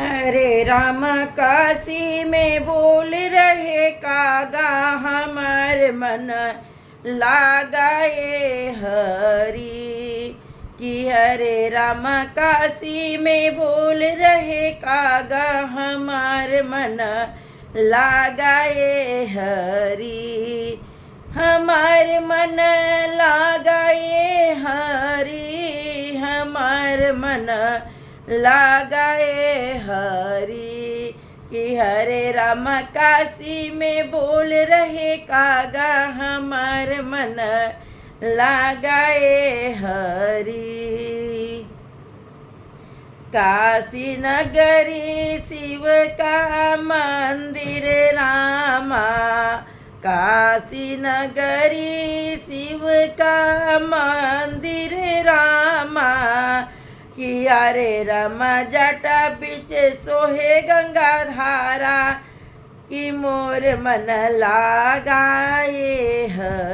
हरे राम काशी में बोल रहे कागा, हमार मन लगाए हरि। कि हरे राम काशी में बोल रहे कागा, हमार मन लगाए हरि। हमार मन लगाए हरि, हमार मन लगाए हरि। कि हरे राम काशी में बोल रहे कागा, हमार मन लगाए हरि। काशी नगरी शिव का मंदिर रामा, काशी नगरी शिव का मंदिर रामा। कि अरे रमा जटा बीच सोहे गंगा धारा, कि मोर मन लगाए हरि।